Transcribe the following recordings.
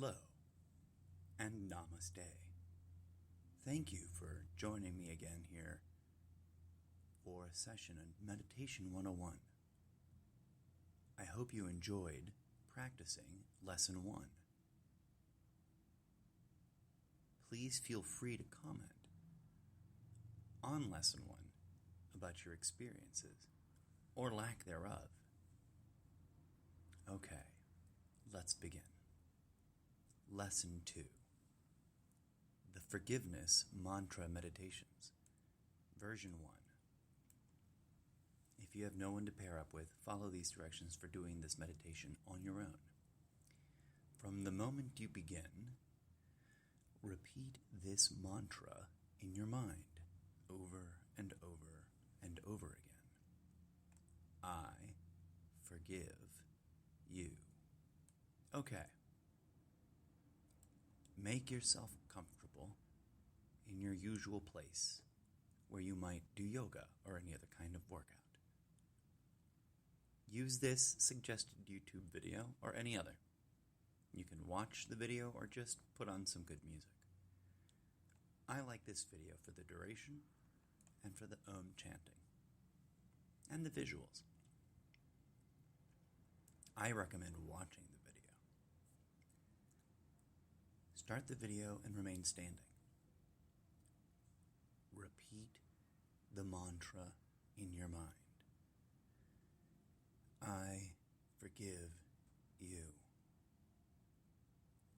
Hello, and Namaste. Thank you for joining me again here for a session on Meditation 101. I hope you enjoyed practicing Lesson 1. Please feel free to comment on Lesson 1 about your experiences or lack thereof. Okay, let's begin. Lesson 2. The Forgiveness Mantra Meditations, Version 1. If you have no one to pair up with, follow these directions for doing this meditation on your own. From the moment you begin, repeat this mantra in your mind over and over and over again. I forgive you. Okay. Make yourself comfortable in your usual place where you might do yoga or any other kind of workout. Use this suggested YouTube video or any other. You can watch the video or just put on some good music. I like this video for the duration and for the chanting and the visuals. I recommend watching the video. Start the video and remain standing. Repeat the mantra in your mind. I forgive you.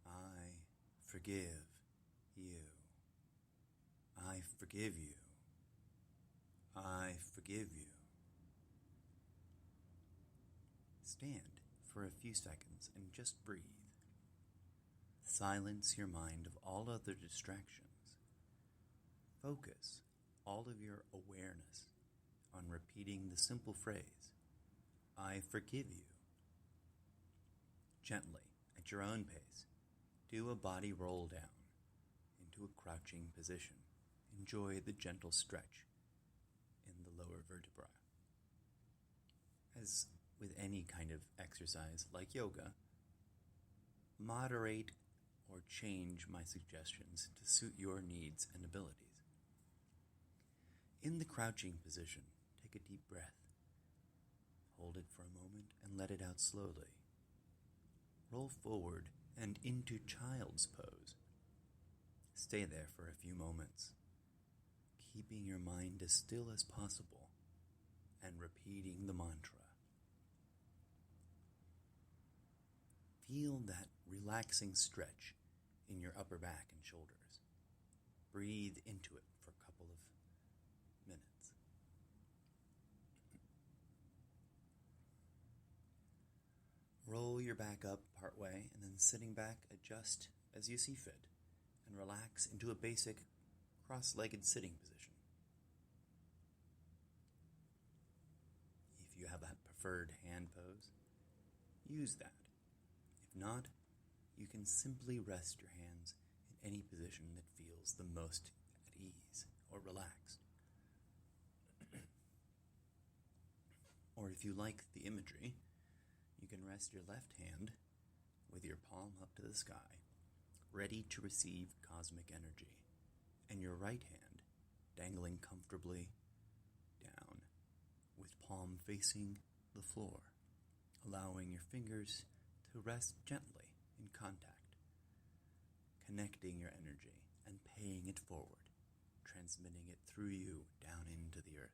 I forgive you. I forgive you. I forgive you. Stand for a few seconds and just breathe. Silence your mind of all other distractions. Focus all of your awareness on repeating the simple phrase, I forgive you. Gently, at your own pace, do a body roll down into a crouching position. Enjoy the gentle stretch in the lower vertebrae. As with any kind of exercise like yoga, moderate or change my suggestions to suit your needs and abilities. In the crouching position, take a deep breath. Hold it for a moment and let it out slowly. Roll forward and into child's pose. Stay there for a few moments, keeping your mind as still as possible and repeating the mantra. Feel that relaxing stretch in your upper back and shoulders. Breathe into it for a couple of minutes. Roll your back up partway and then sitting back, adjust as you see fit and relax into a basic cross-legged sitting position. If you have a preferred hand pose, use that. If not, you can simply rest your hands in any position that feels the most at ease or relaxed. Or if you like the imagery, you can rest your left hand with your palm up to the sky, ready to receive cosmic energy, and your right hand dangling comfortably down with palm facing the floor, allowing your fingers to rest gently in contact, connecting your energy and paying it forward, transmitting it through you down into the earth.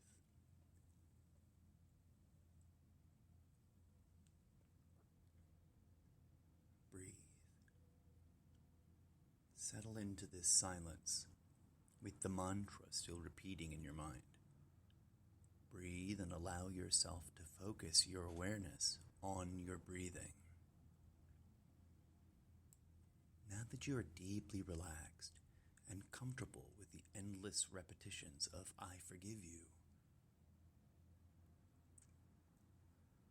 Breathe. Settle into this silence with the mantra still repeating in your mind. Breathe and allow yourself to focus your awareness on your breathing. Now that you are deeply relaxed and comfortable with the endless repetitions of I forgive you,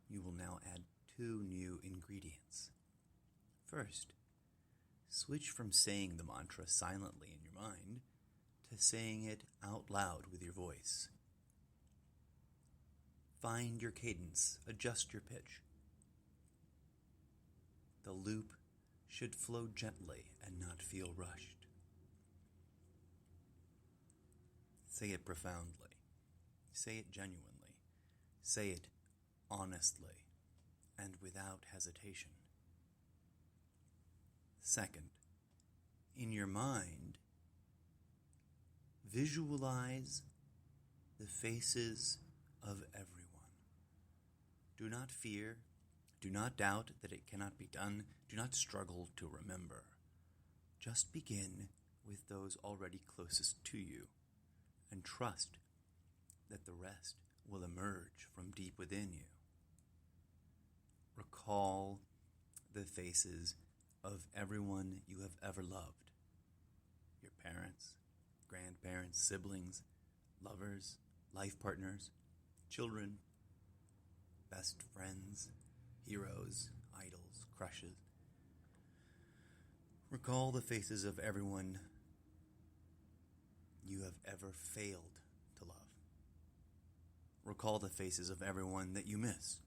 you will now add 2 new ingredients. First, switch from saying the mantra silently in your mind to saying it out loud with your voice. Find your cadence, adjust your pitch. The loop should flow gently and not feel rushed. Say it profoundly. Say it genuinely. Say it honestly and without hesitation. Second, in your mind, visualize the faces of everyone. Do not fear. Do not doubt that it cannot be done. Do not struggle to remember. Just begin with those already closest to you and trust that the rest will emerge from deep within you. Recall the faces of everyone you have ever loved. Your parents, grandparents, siblings, lovers, life partners, children, best friends, heroes, idols, crushes. Recall the faces of everyone you have ever failed to love. Recall the faces of everyone that you miss.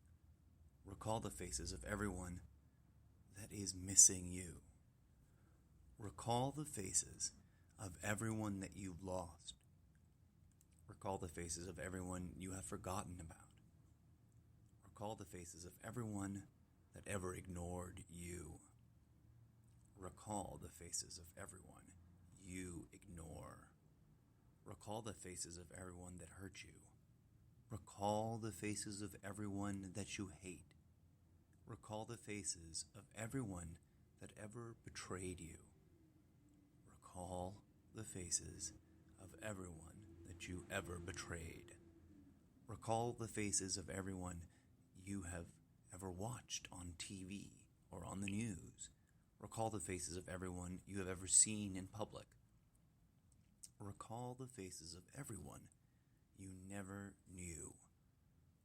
Recall the faces of everyone that is missing you. Recall the faces of everyone that you've lost. Recall the faces of everyone you have forgotten about. Recall the faces of everyone that ever ignored you. Recall the faces of everyone you ignore. Recall the faces of everyone that hurt you. Recall the faces of everyone that you hate. Recall the faces of everyone that ever betrayed you. Recall the faces of everyone that you ever betrayed. Recall the faces of everyone you have ever watched on TV or on the news. Recall the faces of everyone you have ever seen in public. Recall the faces of everyone you never knew.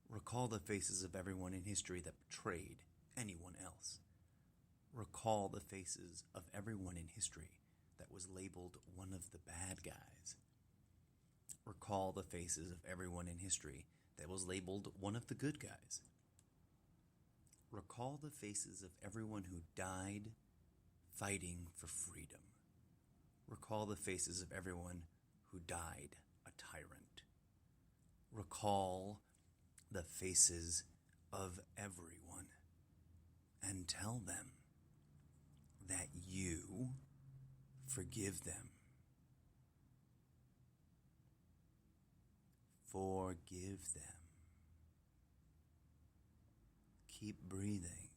Recall the faces of everyone in history that betrayed anyone else. Recall the faces of everyone in history that was labeled one of the bad guys. Recall the faces of everyone in history that was labeled one of the good guys. Recall the faces of everyone who died fighting for freedom. Recall the faces of everyone who died a tyrant. Recall the faces of everyone and tell them that you forgive them. Forgive them. Keep breathing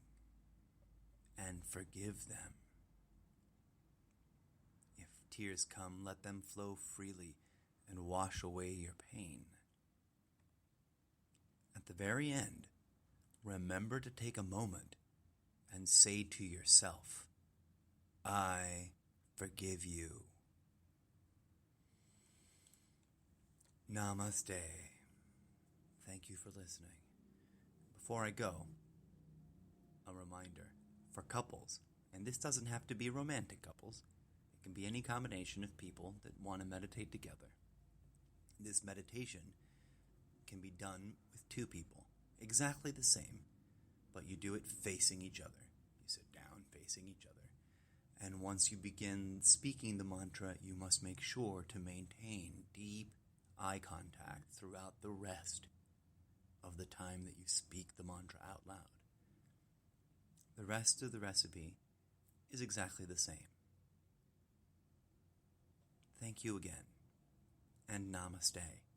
and forgive them. If tears come, let them flow freely and wash away your pain. At the very end, remember to take a moment and say to yourself, I forgive you. Namaste. Thank you for listening. Before I go, a reminder for couples, and this doesn't have to be romantic couples. It can be any combination of people that want to meditate together. This meditation can be done with two people, exactly the same, but you do it facing each other. You sit down facing each other. And once you begin speaking the mantra, you must make sure to maintain deep eye contact throughout the rest of the time that you speak the mantra out loud. The rest of the recipe is exactly the same. Thank you again, and namaste.